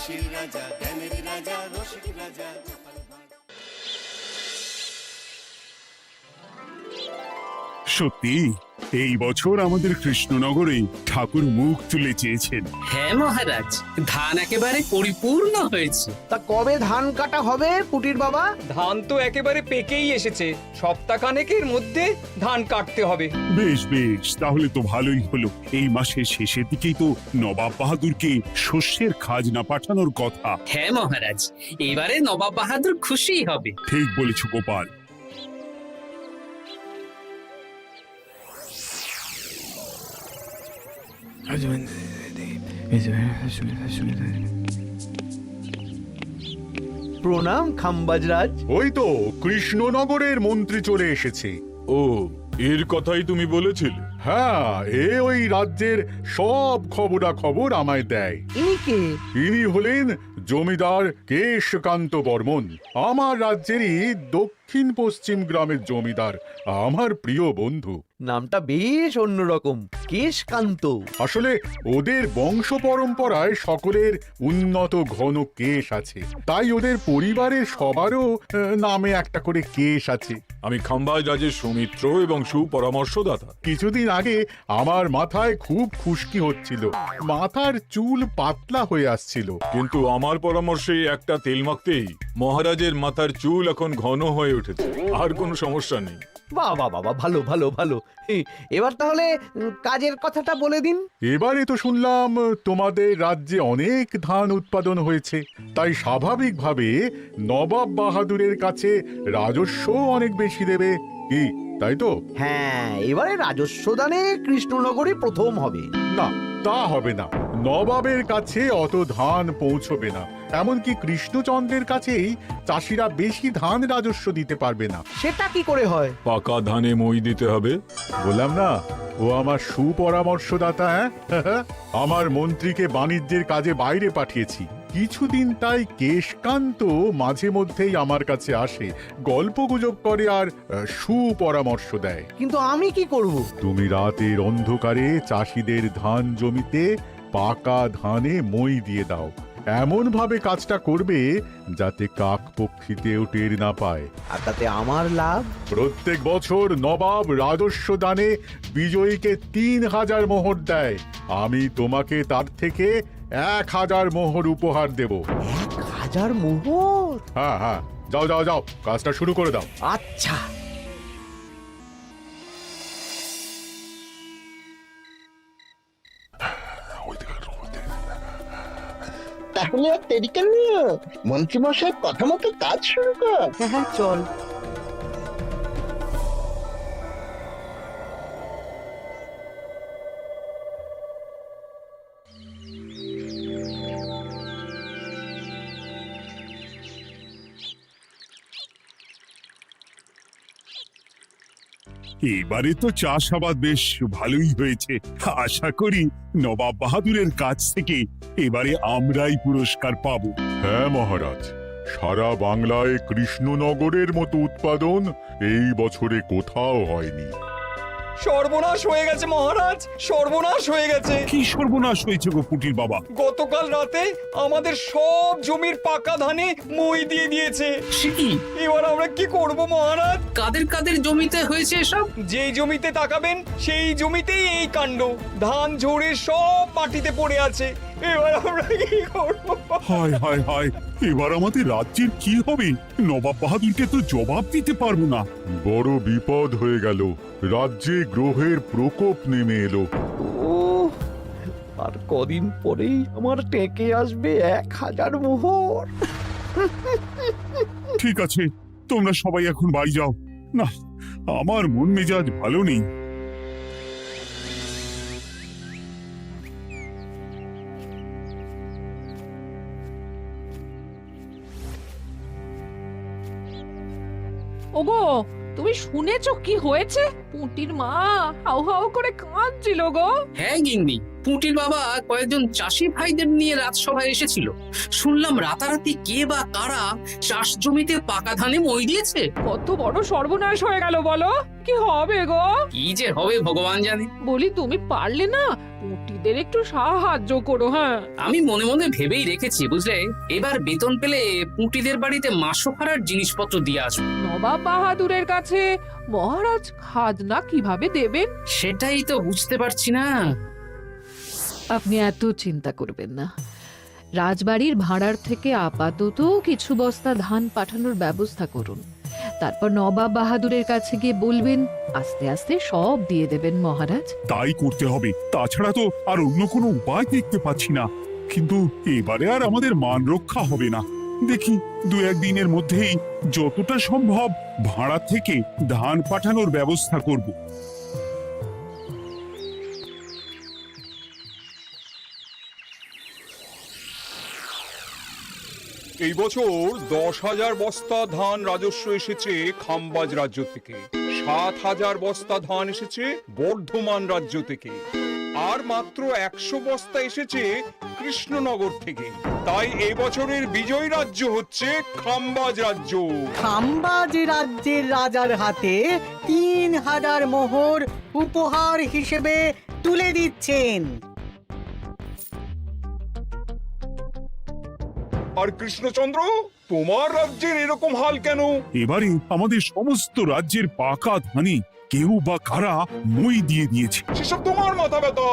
হাসির রাজা, জ্ঞানের রাজা, রসিক রাজা। সত্যি এই বছর আমাদের কৃষ্ণনগরে ঠাকুর মুখ তুলে চেয়েছেন। হ্যাঁ মহারাজ, ধান একেবারে পরিপূর্ণ হয়েছে। তা কবে ধান কাটা হবে পুটির বাবা? ধান তো একেবারে পেকেই এসেছে, সপ্তাহখানেকের মধ্যে ধান কাটতে হবে। বেশ বেশ, তাহলে তো ভালোই হলো। এই মাসের শেষের দিকেই তো নবাব বাহাদুরকে শস্যের খাজনা পাঠানোর কথা। হ্যাঁ মহারাজ, এবারে নবাব বাহাদুর খুশি হবে। ঠিক বলেছ গোপাল। প্রণাম খাম্বাজরাজ। ওই তো কৃষ্ণনগরের মন্ত্রী চলে এসেছে। ও, এর কথাই তুমি বলেছিলে? হ্যাঁ, ওই রাজ্যের সব খবরাখবর আমায় দেয়। ইনি কে? ইনি হলেন জমিদার কেশকান্ত বর্মন, আমার রাজ্যেরই দক্ষিণ পশ্চিম গ্রামের জমিদার, আমার প্রিয় বন্ধু। নামটা বেশ অন্যরকম, কেশকান্ত। আসলে ওদের বংশ পরম্পরায় সকলের উন্নত ঘন কেশ আছে, তাই ওদের পরিবারের সবারও নামে একটা করে কেশ আছে। আমি খাম্বাজ রাজের সুমিত্র এবং সুপরামর্শদাতা। কিছুদিন আগে আমার মাথায় খুব খুশকি হচ্ছিল, মাথার চুল পাতলা হয়ে আসছিল। কিন্তু আমার পরামর্শে একটা তেল মাখতেই মহারাজের মাথার চুল এখন ঘন হয়ে উঠেছে, আর কোনো সমস্যা নেই। বাহ বাহ বাহ, ভালো ভালো ভালো। এবার তাহলে কাজের কথাটা বলে দিন। এবারে তো শুনলাম তোমাদের রাজ্যে অনেক ধান উৎপাদন হয়েছে, তাই স্বাভাবিকভাবে নবাব বাহাদুরের কাছে রাজস্ব অনেক বেশি দেবে, কি তাই তো? হ্যাঁ, এবারে রাজস্ব দানে কৃষ্ণনগরই প্রথম হবে। না, তা হবে না। নবাবের কাছে অত ধান পৌঁছবে না, এমনকি কৃষ্ণচন্দ্রের কাছেই চাষিরা বেশি ধান রাজস্ব দিতে পারবে না। সেটা কি করে হয়? পাকা ধানে মই দিতে হবে। বললাম না, ও আমার সুপরামর্শদাতা। হ্যাঁ, আমার মন্ত্রীকে বাণিজ্যের কাজে বাইরে পাঠিয়েছি কিছুদিন, তাই কেশকান্ত মাঝে মধ্যেই আমার কাছে আসে, গল্পগুজব করে আর সুপরামর্শ দেয়। কিন্তু আমি কি করব? তুমি রাতের অন্ধকারে চাষিদের ধান জমিতে পাকা ধানে মই দিয়ে দাও, এমন ভাবে কাজটা করবে যাতে কাক পক্ষীতেও টের না পায়। আর তাতে আমার লাভ? প্রত্যেক বছর নবাব রাজস্ব দানে বিজয়ীকে 3000 মোহর দেয়, আমি তোমাকে তার থেকে 1000 মোহর উপহার দেব। 1000 মোহর? হ্যাঁ হ্যাঁ, যাও যাও যাও, কাজটা শুরু করে দাও। আচ্ছা। তাহলে আর দেরি কেন, মন্ত্রীমশাই কথা মতো কাজ শুরু কর। হ্যাঁ চল। এবারে তো চাষাবাদ বেশ ভালোই হয়েছে। আশা করি নবাব বাহাদুরের কাছ থেকে এবারে আমরাই পুরস্কার পাবো। হ্যাঁ মহারাজ, সারা বাংলায় কৃষ্ণনগরের মতো উৎপাদন এই বছরে কোথাও হয়নি। সর্বনাশ হয়ে গেছে মহারাজ, সর্বনাশ হয়ে গেছে। কি সর্বনাশ হয়েছে গো পুটির বাবা? গতকাল রাতে আমাদের সব জমির পাকা ধানে মই দিয়ে দিয়েছে। সে কি? এবার আমরা কি করব মহারাজ? কাদের কাদের জমিতে হয়েছে এসব? যেই জমিতে তাকাবেন সেই জমিতেই এই কাণ্ড, ধান ঝরে সব মাটিতে পড়ে আছে। এবার আমরা কি করব? হায় হায় হায়, এবার আমাদের রাজ্যের কি হবে? নবাব বাহাদুরকে তো জবাব দিতে পারবো না। বড় বিপদ হয়ে গেল, রাজ্যে গ্রহের প্রকোপ নেমে এলো। ও, আর কদিন পরেই আমার টেকে আসবে 1000 মোহর। ঠিক আছে, তোমরা সবাই এখন বাড়ি যাও। না, আমার মন মেজাজ ভালো নেই। ওগো, তুমি শুনেছো কি হয়েছে? পুটির মা হাউ হাউ করে কাঁদছিল গো। হ্যাঁ গিন্নি, পুটির বাবা কয়েকজন চাষি ভাইদের নিয়ে রাজসভায় এসেছিল। শুনলাম রাতারাতি কে বা কারা চাষ জমিতে পাকা ধানে মই দিয়েছে। কত বড় সর্বনাশ হয়ে গেল বলো? কি হবে গো? কি যে হবে ভগবান জানে। বলি তুমি পারলে না পুটিদের একটু সাহায্য করো। হ্যাঁ, আমি মনে মনে ভেবেই রেখেছি বুঝলে, এবার বেতন পেলে পুঁটিদের বাড়িতে মাসো ভাড়ার জিনিসপত্র দিয়ে আসবো। নবাব বাহাদুরের কাছে মহারাজ খাজনা কিভাবে দেবেন? সেটাই তো বুঝতে পারছি না। আপনি এত চিন্তা করবেন না। রাজবাড়ির ভাড়ার থেকে আপাতত কিছু বস্তা ধান পাঠানোর ব্যবস্থা করুন। তারপর নবাব বাহাদুরের কাছে গিয়ে বলবেন, আস্তে আস্তে সব দিয়ে দেবেন মহারাজ। তাই করতে হবে, তাছাড়া তো আর অন্য কোনো উপায় দেখতে পাচ্ছি না। কিন্তু এবারে আর আমাদের মান রক্ষা হবে না। দেখি 2-1 দিনের মধ্যেই যতটা সম্ভব ভাড়া থেকে ধান পাঠানোর ব্যবস্থা করব। এই বছর 10,000 বস্তা ধান রাজস্ব এসেছে খাম্বাজ রাজ্য থেকে, 7,000 বস্তা ধান এসেছে বর্ধমান রাজ্য থেকে, আর মাত্র 100 বস্তা এসেছে কৃষ্ণনগর থেকে। তাই এই বছরের বিজয় রাজ্য হচ্ছে খাম্বাজ রাজ্য। খাম্বাজ রাজ্যের রাজার হাতে 3,000 মোহর উপহার হিসেবে তুলে দিচ্ছেন। আর কৃষ্ণচন্দ্র, তোমার রাজ্যের এরকম হাল কেন? এবারে আমাদের সমস্ত রাজ্যের পাকা ধানে কেউ বা কারা মই দিয়ে দিয়েছে। সেসব তোমার মাথা ব্যথা।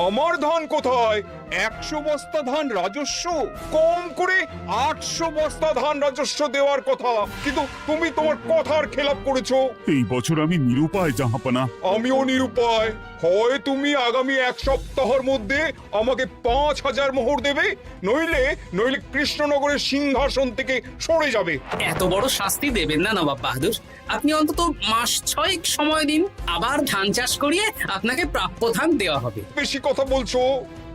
আমার ধান কোথায়? 100 বস্তা ধান রাজস্ব, কম করে 800 বস্তা ধান রাজস্ব দেওয়ার কথা, কিন্তু তুমি তোমার কথার খেলাপ করেছো। এই বছর আমি নিরুপায় জাহাপানা। আমিও নিরুপায়। হয় তুমি আগামী 1 সপ্তাহের মধ্যে আমাকে 5,000 মোহর দেবে, নইলে কৃষ্ণনগরের সিংহাসন থেকে সরে যাবে। এত বড় শাস্তি দেবেন না নবাব বাহাদুর। আপনি অন্তত মাস 6 সময় দিন, আবার ধান চাষ করিয়ে আপনাকে প্রাপ্য ধান দেওয়া হবে। বেশি কথা বলছো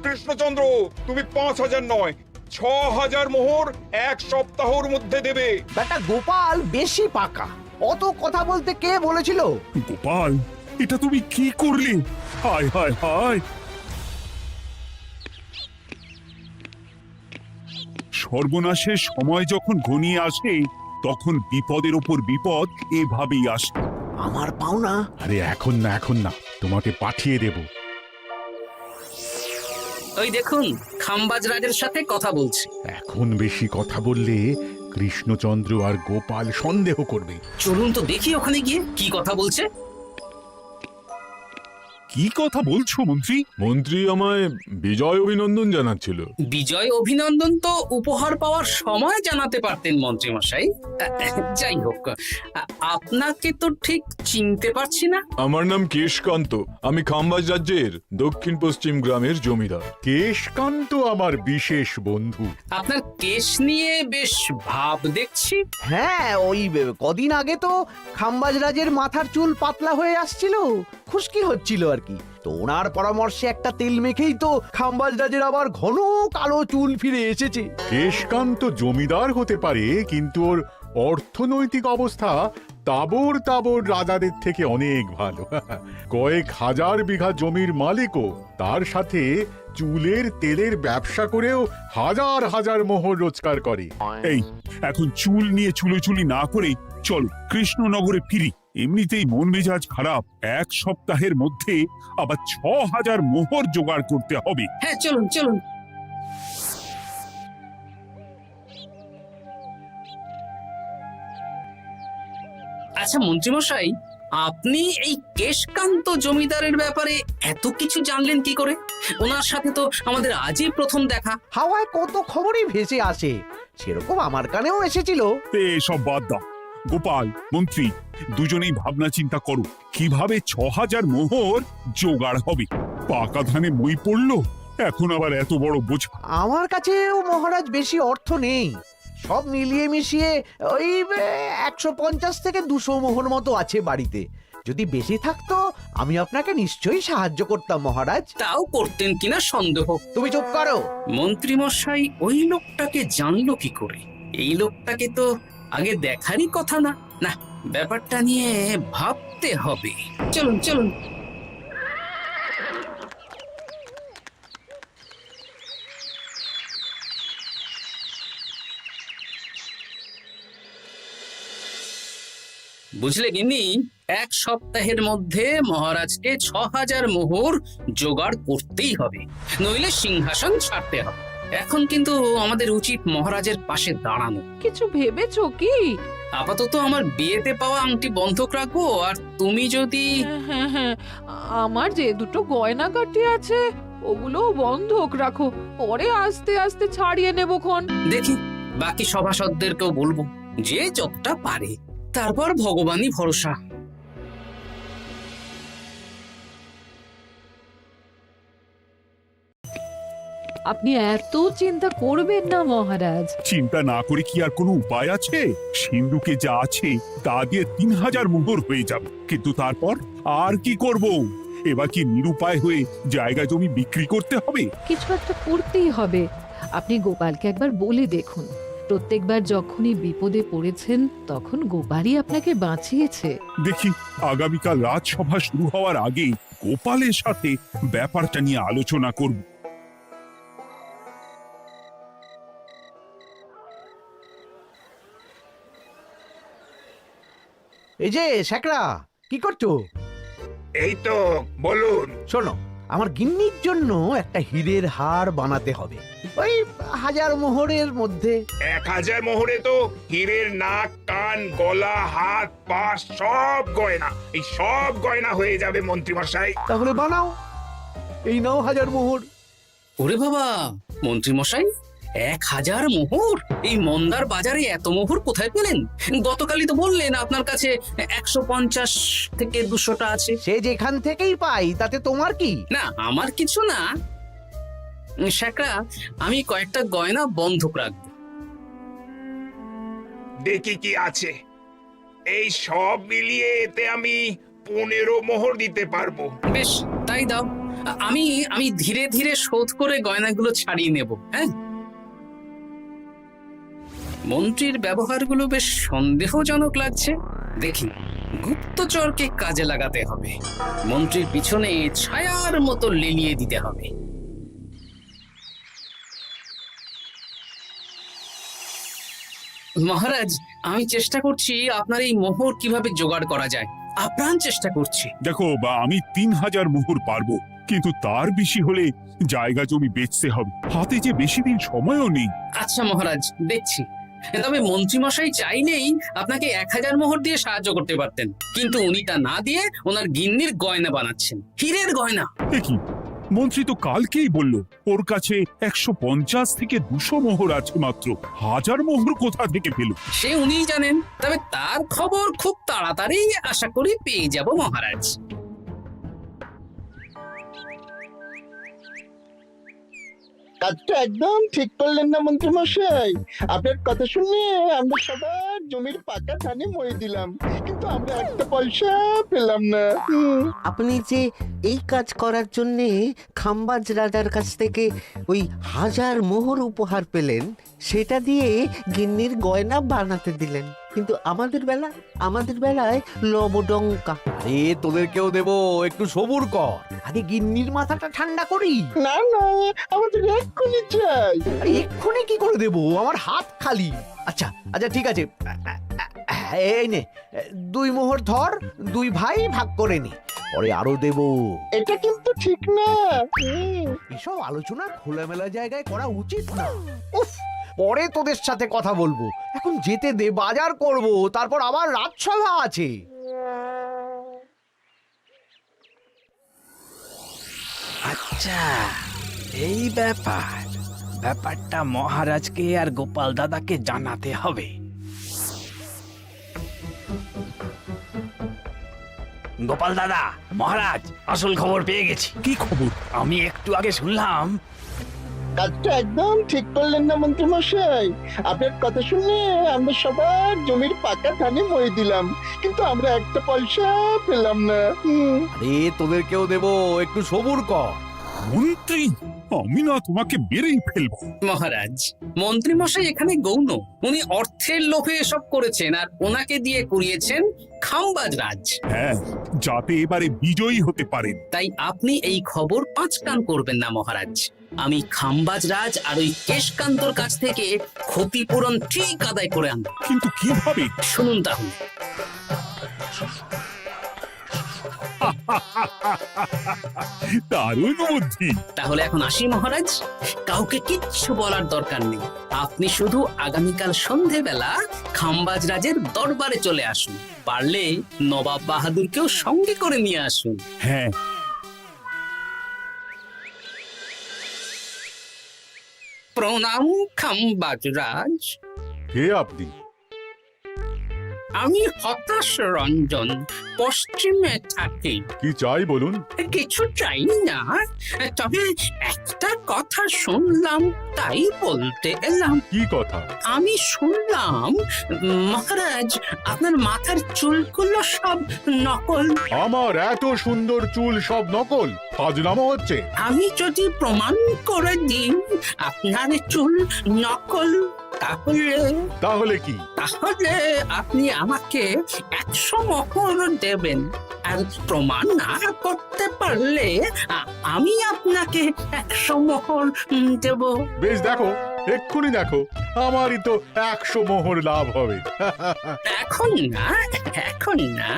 কৃষ্ণচন্দ্র। তুমি 5,000 নয়, 6,000 মোহর 1 সপ্তাহের মধ্যে দেবে। বেটা গোপাল বেশি পাকা, অত কথা বলতে কে বলেছিল? গোপাল, এটা তুমি কি করলে? হায় হায় হায়! সর্বনাশের সময় যখন ঘনিয়ে আসে, তখন বিপদের ওপর বিপদ এভাবেই আসে। আমার পাওনা। আরে এখন না, তোমাকে পাঠিয়ে দেব। ওই দেখুন, খাম্বাজ রাজের সাথে কথা বলছে। এখন বেশি কথা বললে কৃষ্ণচন্দ্র আর গোপাল সন্দেহ করবে। চলুন তো দেখি ওখানে গিয়ে কি কথা বলছে। কি কথা বলছো মন্ত্রী? মন্ত্রী আমায় বিজয় অভিনন্দন জানাচ্ছিল। বিজয় অভিনন্দন তো উপহার পাওয়ার সময় জানাতে পারতেন মন্ত্রী মশাই। যাই হোক, আপনাকে তো ঠিক চিনতে পারছি না। আমার নাম কেশকান্ত, আমি খাম্বাজ রাজ্যের দক্ষিণ পশ্চিম গ্রামের জমিদার। কেশকান্ত আমার বিশেষ বন্ধু। আপনার কেশ নিয়ে বেশ ভাব দেখছি। হ্যাঁ, ওই কদিন আগে তো খাম্বাজ রাজের মাথার চুল পাতলা হয়ে আসছিল, খুশকি হচ্ছিল আর কি। তো ওনার পরামর্শে একটা তেল মেখেই তো খাম্বাজ রাজের আবার ঘন কালো চুল ফিরে এসেছে। কেশকান্ত জমিদার হতে পারে, কিন্তু ওর অর্থনৈতিক অবস্থা তাবর রাজাদের থেকে অনেক ভালো। কয়েক হাজার বিঘা জমির মালিকও, তার সাথে চুলের তেলের ব্যবসা করেও হাজার হাজার মোহর রোজগার করে। এই, এখন চুল নিয়ে চুলোচুলি না করে চলো কৃষ্ণনগরে ফিরি। এমনিতেই মন মেজাজ খারাপ, 1 সপ্তাহের মধ্যে আবার 6,000 মোহর জোগাড় করতে হবে। হ্যাঁ, চলুন চলুন। আচ্ছা মন্ত্রীমশাই, আপনি এই কেশকান্ত জমিদারের ব্যাপারে এত কিছু জানলেন কি করে? ওনার সাথে তো আমাদের আজই প্রথম দেখা। হাওয়ায় কত খবরই ভেসে আসে, সেরকম আমার কানেও এসেছিল। সব বাদ দাও। গোপাল, মন্ত্রী, দুজনেই ভাবনা চিন্তা করো কিভাবে 6,000 মোহর জোগাড় হবে। পাকা ধানে মই পড়লো, এখন আবার এত বড় বোঝা। আমার কাছেও মহারাজ বেশি অর্থ নেই, সব মিলিয়ে মিশিয়ে ওই 150 থেকে 200 মোহর মতো আছে বাড়িতে। যদি বেশি থাকতো আমি আপনাকে নিশ্চয়ই সাহায্য করতাম মহারাজ। তাও করতেন কিনা সন্দেহ। তুমি চুপ করো। মন্ত্রীমশাই ওই লোকটাকে জানলো কি করে? এই লোকটাকে তো আগে দেখারই কথা না। না, ব্যাপারটা নিয়ে ভাবতে হবে। চলুন চলুন। বুঝলে গিন্নি, 1 সপ্তাহের মধ্যে মহারাজকে 6000 মোহর জোগাড় করতেই হবে, নইলে সিংহাসন ছাড়তে হবে। এখন কিন্তু আমাদের উচিত মহারাজের পাশে দাঁড়ানো। কিছু ভেবেছো কি? আপাতত আমার বিয়েতে পাওয়া আংটি বন্ধক রাখবো, আর তুমি যদি হ্যাঁ হ্যাঁ, আমার যে দুটো গয়নাগাটি আছে ওগুলো বন্ধক রাখো, পরে আস্তে আস্তে ছাড়িয়ে নেবো খন। দেখি বাকি সভাসদদেরকেও বলবো, যে যতটা পারে, তারপর ভগবানই ভরসা। আপনি এত চিন্তা করবেন না মহারাজ। চিন্তা না করে কি আর কোনো উপায় আছে? সিন্ধুকে যা আছে তা দিয়ে 3000 মোহর হয়ে যাবে, কিন্তু তারপর আর কি করব? এবার কি নিরুপায় হয়ে জায়গা জমি বিক্রি করতে হবে? কিছু একটা করতেই হবে। আপনি গোপালকে একবার বলে দেখুন, প্রত্যেকবার যখনই বিপদে পড়েছেন তখন গোপালই আপনাকে বাঁচিয়েছে। দেখি আগামীকাল রাজসভা শুরু হওয়ার আগে গোপালের সাথে ব্যাপারটা নিয়ে আলোচনা করব। এই যে শ্যাকরা, কি করছো? এই তো, বলুন। শোনো, আমার গিন্নির জন্য একটা হীরের হার বানাতে হবে, ওই 1000 মোহরের মধ্যে। 1000 মোহরে তো হীরের নাক, কান, গলা, হাত, পা সব গয়না, এই সব গয়না হয়ে যাবে মন্ত্রীমশাই। তাহলে বানাও, এই নাও 1000 মোহর। ওরে বাবা, মন্ত্রী মশাই, 1000 মোহর! এই মন্দার বাজারে এত মোহর কোথায় পেলেন? গতকালই তো বললেন আপনার কাছে 150 থেকে 200টা আছে। সে যেখান থেকেই পাই তাতে তোমার কি? না, আমার কিছু না। শ্যাকরা, আমি কয়েকটা গয়না বন্ধক রাখবো। দেখি কি আছে। এই সব মিলিয়ে এতে আমি 15 মোহর দিতে পারবো। বেশ, তাই দাও। আমি ধীরে ধীরে শোধ করে গয়নাগুলো ছাড়িয়ে নেব। হ্যাঁ, মন্ত্রীর ব্যবহারগুলো বেশ সন্দেহজনক লাগছে। দেখি, গুপ্তচরকে কাজে লাগাতে হবে, মন্ত্রীর পিছনে ছায়ার মতো লেলিয়ে দিতে হবে। মহারাজ, আমি চেষ্টা করছি আপনার এই মোহর কিভাবে জোগাড় করা যায়, আপ্রাণ চেষ্টা করছি। দেখো, বা আমি 3000 মোহর পারবো, কিন্তু তার বেশি হলে জায়গা জমি বেচতে হবে, হাতে যে বেশি দিন সময়ও নেই। আচ্ছা মহারাজ, দেখছি। তবে মন্ত্রীমশাই চাইলেই আপনাকে 1000 মোহর দিয়ে সাহায্য করতে পারতেন, কিন্তু উনি তা না দিয়ে ওনার গিন্নির গয়না বানাচ্ছেন, হীরের গয়না। দেখি, মন্ত্রী তো কালকেই বলল ওর কাছে 150 থেকে 200 মোহর আছে মাত্র, 1000 মোহর কোথা থেকে পেল? সে উনিই জানেন, তবে তার খবর খুব তাড়াতাড়ি আশা করি পেয়ে যাব মহারাজ। কাজটা একদম ঠিক করলেন না মন্ত্রী মশাই। আপনার কথা শুনে আমরা সবার জমির পাকা ধানে মই দিলাম, কিন্তু আমরা একটা পয়সা পেলাম না। আপনি যে এই কাজ করার জন্য খাম্বাজ রাজার কাছ থেকে ওই 1000 মোহর উপহার পেলেন, সেটা দিয়ে গিন্নির গয়না বানাতে দিলেন, কিন্তু আমাদের বেলায় লবডঙ্কা। আরে তোদেরকেও দেবো, একটু সবুর কর, আগে গিন্নির মাথাটা ঠান্ডা করি। না না, আমাদের এক্ষুনি চাই। আরে এক্ষুনি কি করে দেবো, আমার হাত খালি। আচ্ছা আচ্ছা, ঠিক আছে, এই নে 2 মোহর ধর, 2 ভাই ভাগ করে নি, পরে আরো দেবো। এটা কিন্তু ঠিক না। এসব আলোচনা খোলামেলা জায়গায় করা উচিত না। উফ, পরে তোদের সাথে কথা বলবো, এখন যেতে দে, বাজার করব, তারপর আবার রাজসভা আছে। আচ্ছা, এই ব্যাপারটা মহারাজকে আর গোপাল দাদাকে জানাতে হবে। গোপাল দাদা, মহারাজ আসল খবর পেয়ে গেছি। কি খবর? আমি একটু আগে শুনলাম। কাজটা একদম ঠিক করলেন না মন্ত্রী মশাই। আপনার কথা শুনে আমরা সবার জমির পাকা ধানে মই দিলাম, কিন্তু আমরা একটা পয়সা পেলাম না। আরে তোদেরকেও দেবো, একটু সবুর কর। মন্ত্রী, আমি না তোমাকে বেরেই ফেলবো। মহারাজ, মন্ত্রী মশাই এখানে গৌণ, উনি অর্থের লোভে এসব করেছেন, আর ওনাকে দিয়ে করিয়েছেন খাম্বাজ রাজ। হ্যাঁ, যাতে এবারে বিজয়ী হতে পারেন। তাই আপনি এই খবর 5 কান করবেন না মহারাজ। আমি খাম্বাজ রাজ আর ওই কেশকান্তর কাছ থেকে ক্ষতিপূরণ ঠিক আদায় করে আনব। কিন্তু কিভাবে? শুনুন তাহলে। দারুণ বুদ্ধি। তাহলে এখন আসি মহারাজ, কাউকে কিচ্ছু বলার দরকার নেই। আপনি শুধু আগামীকাল সন্ধেবেলা খাম্বাজ রাজের দরবারে চলে আসুন, পারলে নবাব বাহাদুরকেও সঙ্গে করে নিয়ে আসুন। হ্যাঁ, প্রণাম খাম্বাজ রাজ। কে আপনি? আমি হতাশ রঞ্জন, পশ্চিমে থাকি। কি চাই বলুন? কিছু চাই না, তবে একটা কথা শুনলাম তাই বলতে এলাম। কি কথা? আমি শুনলাম মহারাজ আপনার মাথার চুলগুলো সব নকল। আমার এত সুন্দর চুল সব নকল? ফাজলামো হচ্ছে। আমি যদি প্রমাণ করে দিই আপনার চুল নকল, তাহলে কি? তাহলে আপনি আমাকে 100 মোহর দেবেন, আর প্রমাণ না করতে পারলে আমি আপনাকে 100 মোহর দেব। বেশ, দেখো, এক্ষুনি দেখো, আমারই তো 100 মোহর লাভ হবে। এখন না, এখন না,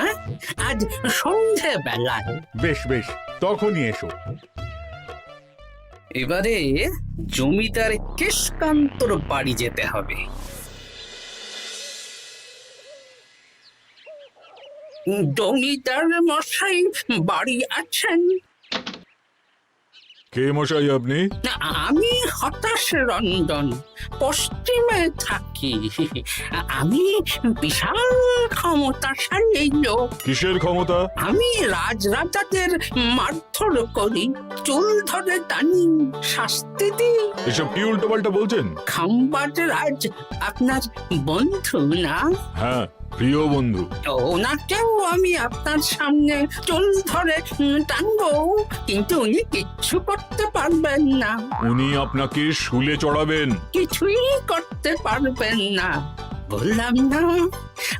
আজ সন্ধেবেলায়। বেশ বেশ, তখনই এসো। এবারে জমিদার কেশকান্তর বাড়ি যেতে হবে। জমিদার মশাই বাড়ি আছেন? কে মশাই আপনি? আমি হতাশ রঞ্জন, পশ্চিমে থাকি। আমি বিশাল ক্ষমতাশালী লোক। কিসের ক্ষমতা? আমি রাজরাজাদের মারধর করি, চুল ধরে টানি, শাস্তি দিই। এসব কি উল্টোপাল্টা বলছেন? খাম্বাজ রাজ আপনার বন্ধু না? হ্যাঁ, প্রিয় বন্ধু। ওনাকেও আমি আপনার সামনে চুল ধরে টানবো, কিন্তু উনি কিচ্ছু করতে পারবেন না। উনি আপনাকে শুলে চড়াবেন। কিছুই করতে পারবেন না, বললাম না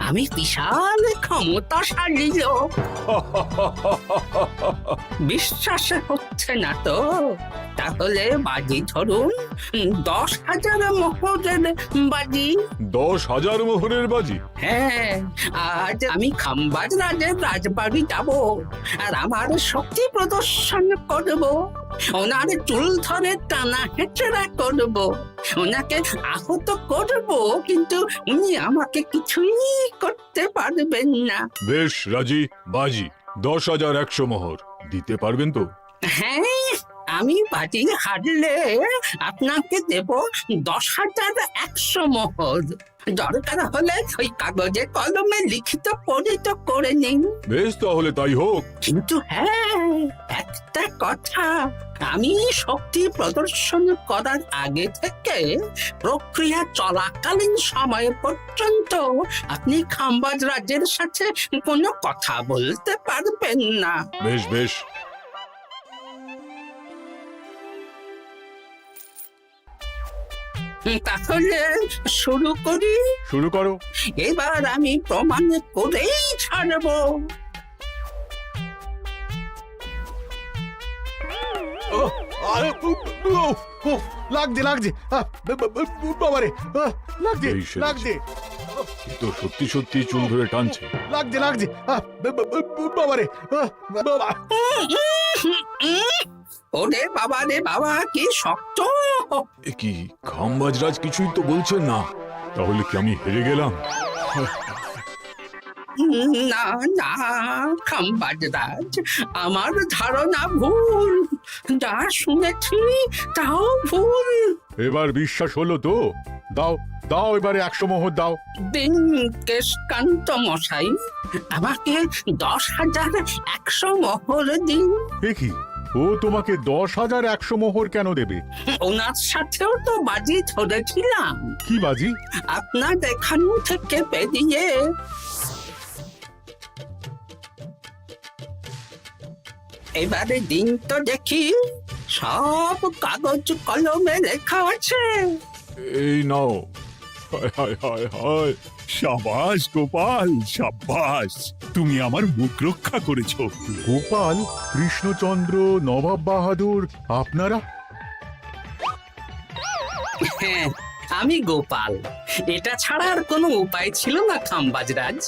আমি বিশাল ক্ষমতাশালী লোক। বিশ্বাস হচ্ছে না তো? তাহলে বাজি ধরুন, 10,000 মোহরের বাজি। 10,000 মোহরের বাজি? হ্যাঁ, আজ আমি খাম্বাজ রাজের রাজবাড়ি যাব, আর আমার শক্তি প্রদর্শন করব। ওনার চুল ধরে টানা হেঁচড়া করব, ওনাকে আহত করব, কিন্তু উনি আমাকে কিছুই করতে পারবেন না। বেশ রাজি, বাজি 10,100 মোহর দিতে পারবেন তো? হ্যাঁ, আমি বাজি হারলে আপনাকে দেব 10,100 মোহর। দরকার হলে ওই কাগজে কলমে লিখিত পরিত করে নিন। বেশ, তাহলে তাই হোক। কিন্তু হ্যাঁ, একটা কথা, আমি শক্তি প্রদর্শন করার আগে থেকে প্রক্রিয়া চলাকালীন সময় পর্যন্ত আপনি খাম্বাজ রাজের সাথে কোনো কথা বলতে পারবেন না। বেশ বেশ। তাহলে শুরু করি। শুরু করো। এবার আমি প্রমাণ করেই ছাড়বো। লাগছে লাগছে, বাবারে, লাগছে এই সেরেছে। লাগছে, এ তো সত্যি সত্যি চুল ধরে টানছে। লাগছে লাগছে, বাবারে, বাবা। ওরে বাবা রে বাবা, কি শক্ত! এ কি, খাম্বাজরাজ কিছুই তো বলছেন না? তাহলে কি আমি হেরে গেলাম? না না খাম্বাজ রাজ, আমার ধারণা ভুল, যা শুনেছি তাও ভুল। এবার বিশ্বাস হলো তো? দাও দাও, এবারে 100 মোহর দাও। দিন কেশকান্ত মশাই, আমাকে 10,100 মোহর দিন। এ কি, ও তোমাকে 10,100 মোহর কেন দেবে? ওনার সাথেও তো বাজি ধরেছিলাম। কি বাজি? আপনার এখান থেকে বেরিয়ে এবারে দিন তো দেখি, সব কাগজ কলমে লেখা আছে। এই নাও। হায় হায় হায় হায়। সাবাস গোপাল, সাবাস, তুমি আমার মুখ রক্ষা করেছো। গোপাল, কৃষ্ণচন্দ্র, নবাব বাহাদুর, আপনারা? হ্যাঁ, আমি গোপাল, এটা ছাড়া আর কোনো উপায় ছিল না খাম্বাজরাজ।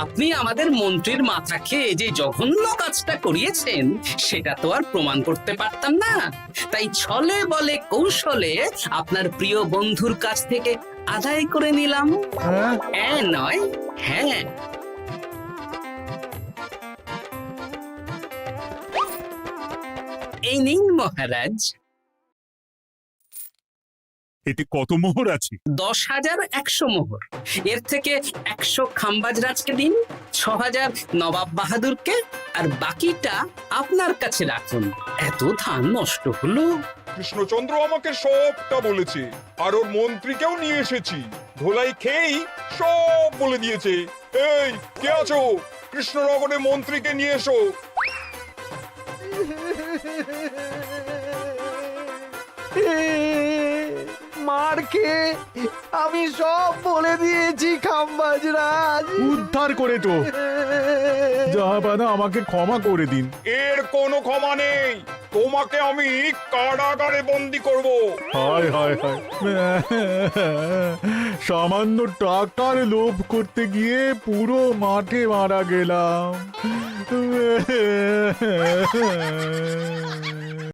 আপনি আমাদের মন্ত্রীর মাথা খেয়ে যে জঘন্য কাজটা করিয়েছেন সেটা তো আর প্রমাণ করতে পারতাম না, তাই ছলে বলে কৌশলে আপনার প্রিয় বন্ধুর কাছ থেকে আদায় করে নিলাম। হ্যাঁ নয়, হ্যাঁ। এই নিন মহারাজ। এতে কত মোহর আছে? 10,100 মোহর। এর থেকে 100 খাম্বাজরাজকে দিন, 6,000 নবাব বাহাদুরকে, আর বাকিটা আপনার কাছে রাখুন। এত ধান নষ্ট হলো। কৃষ্ণচন্দ্র আমাকে সবটা বলেছে, আর ওর মন্ত্রীকেও নিয়ে এসেছি। ধোলাই খেয়েই সব বলে দিয়েছে। এই কে আছো? কৃষ্ণনগরে মন্ত্রীকে নিয়ে এসো। মার খেয়ে আমি সব বলে দিয়েছি খাম্বাজরাজ। উদ্ধার করে তো জাহাপানা, আমাকে ক্ষমা করে দিন। এর কোনো ক্ষমা নেই, তোমাকে আমি কারাগারে বন্দি করব। হায় হায় হায়, সামান্য টাকার লোভ করতে গিয়ে পুরো মাঠে মারা গেলাম।